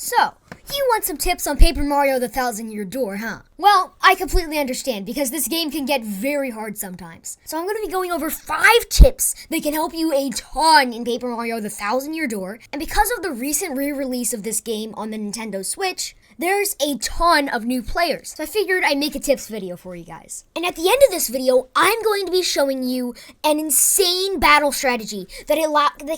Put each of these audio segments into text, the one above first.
So, you want some tips on Paper Mario the Thousand Year Door, huh? Well, I completely understand because this game can get very hard sometimes. So I'm going to be going over 5 tips that can help you a ton in Paper Mario the Thousand Year Door. And because of the recent re-release of this game on the Nintendo Switch, there's a ton of new players. So I figured I'd make a tips video for you guys. And at the end of this video, I'm going to be showing you an insane battle strategy that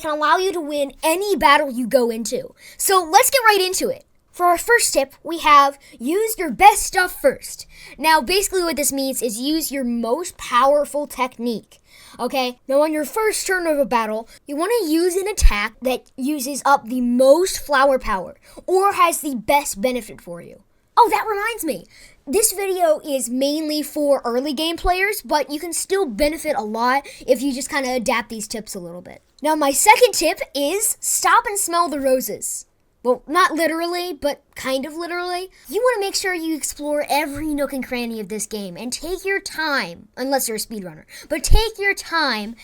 can allow you to win any battle you go into. So let's get right into it. For our first tip, we have use your best stuff first. Now, basically what this means is use your most powerful technique. Okay, now on your first turn of a battle, you want to use an attack that uses up the most flower power or has the best benefit for you. Oh, that reminds me. This video is mainly for early game players, but you can still benefit a lot if you just kind of adapt these tips a little bit. Now, my second tip is stop and smell the roses. Well, not literally, but kind of literally. You want to make sure you explore every nook and cranny of this game and take your time, unless you're a speedrunner, but take your time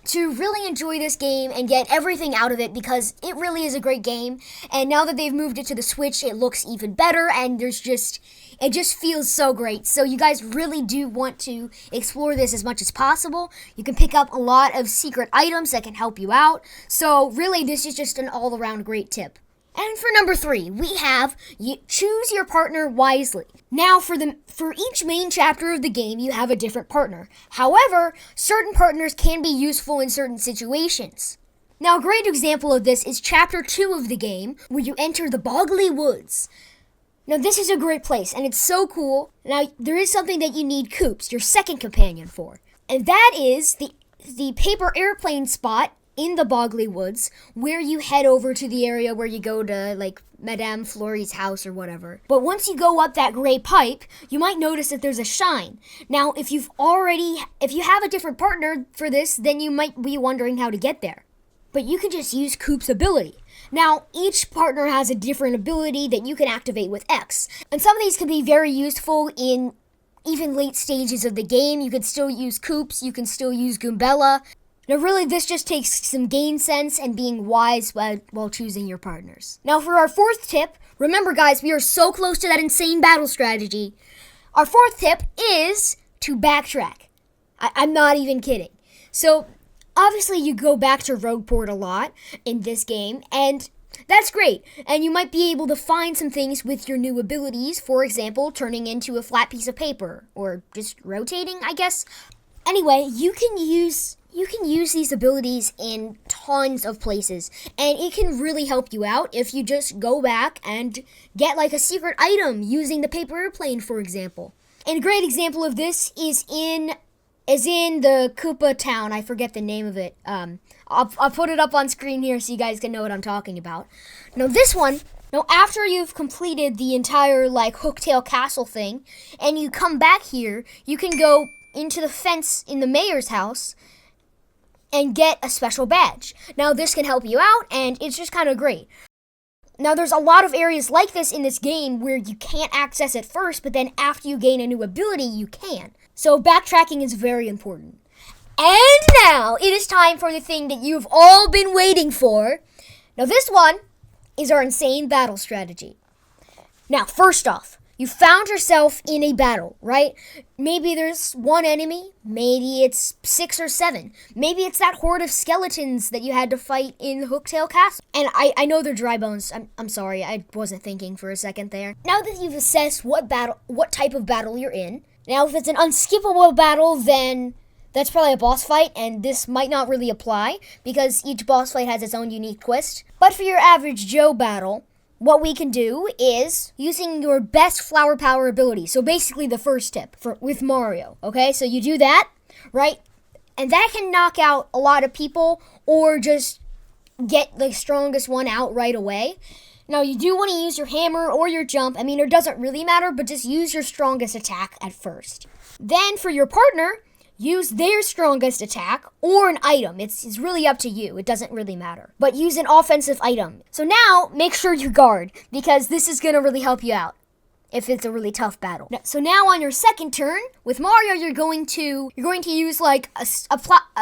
to really enjoy this game and get everything out of it because it really is a great game. And now that they've moved it to the Switch, it looks even better and it just feels so great. So you guys really do want to explore this as much as possible. You can pick up a lot of secret items that can help you out. So really, this is just an all-around great tip. And for number 3, we have choose your partner wisely. Now, for each main chapter of the game, you have a different partner. However, certain partners can be useful in certain situations. Now, a great example of this is chapter 2 of the game, where you enter the Boggly Woods. Now, this is a great place, and it's so cool. Now, there is something that you need Koops, your second companion, for. And that is the paper airplane spot in the Boggly Woods, where you head over to the area where you go to, like, Madame Florie's house or whatever. But once you go up that gray pipe, you might notice that there's a shine. Now, if you have a different partner for this, then you might be wondering how to get there. But you can just use Koop's ability. Now, each partner has a different ability that you can activate with X. And some of these can be very useful in even late stages of the game. You can still use Koops, you can still use Goombella. Now really, this just takes some game sense and being wise while choosing your partners. Now for our 4th tip, remember guys, we are so close to that insane battle strategy. Our 4th tip is to backtrack. I'm not even kidding. So obviously you go back to Rogueport a lot in this game, and that's great. And you might be able to find some things with your new abilities, for example, turning into a flat piece of paper, or just rotating, I guess. Anyway, you can use these abilities in tons of places, and it can really help you out if you just go back and get like a secret item using the paper airplane, for example. And a great example of this is in the Koopa town. I forget the name of it. I'll put it up on screen here so you guys can know what I'm talking about. Now after you've completed the entire like Hooktail Castle thing, and you come back here, you can go into the fence in the mayor's house and get a special badge. Now this can help you out, and it's just kind of great. Now there's a lot of areas like this in this game where you can't access it first, but then after you gain a new ability, you can. So backtracking is very important. And now it is time for the thing that you've all been waiting for. Now this one is our insane battle strategy. Now first off, you found yourself in a battle, right? Maybe there's one enemy, maybe it's 6 or 7. Maybe it's that horde of skeletons that you had to fight in Hooktail Castle. And I know they're dry bones. I'm sorry, I wasn't thinking for a second there. Now that you've assessed what type of battle you're in, now if it's an unskippable battle, then that's probably a boss fight, and this might not really apply because each boss fight has its own unique twist. But for your average Joe battle, what we can do is using your best flower power ability. So basically the first tip with Mario, okay? So you do that, right? And that can knock out a lot of people or just get the strongest one out right away. Now you do want to use your hammer or your jump. I mean, it doesn't really matter, but just use your strongest attack at first. Then for your partner, use their strongest attack or an item. It's really up to you. It doesn't really matter. But use an offensive item. So now, make sure you guard, because this is going to really help you out. if it's a really tough battle. So now on your second turn, with Mario, you're going to use like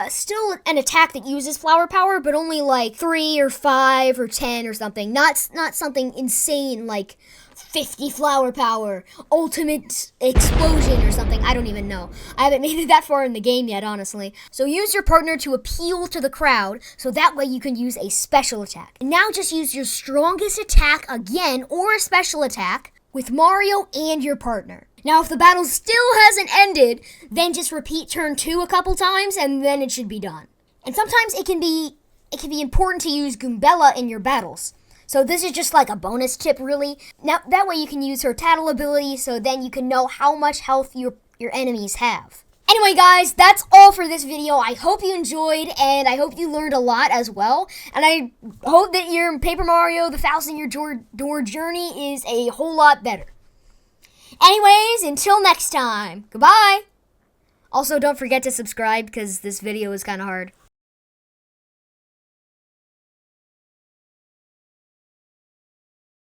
still an attack that uses flower power, but only like 3 or 5 or 10 or something. Not something insane like 50 flower power, ultimate explosion or something. I don't even know. I haven't made it that far in the game yet, honestly. So use your partner to appeal to the crowd, so that way you can use a special attack. And now just use your strongest attack again, or a special attack, with Mario and your partner. Now if the battle still hasn't ended, then just repeat turn 2 a couple times, and then it should be done. And sometimes it can be important to use Goombella in your battles. So this is just like a bonus tip, really. Now, that way you can use her tattle ability, so then you can know how much health your enemies have. Anyway, guys, that's all for this video. I hope you enjoyed, and I hope you learned a lot as well. And I hope that your Paper Mario, the 1,000-Year Door journey is a whole lot better. Anyways, until next time, goodbye. Also, don't forget to subscribe, because this video is kind of hard.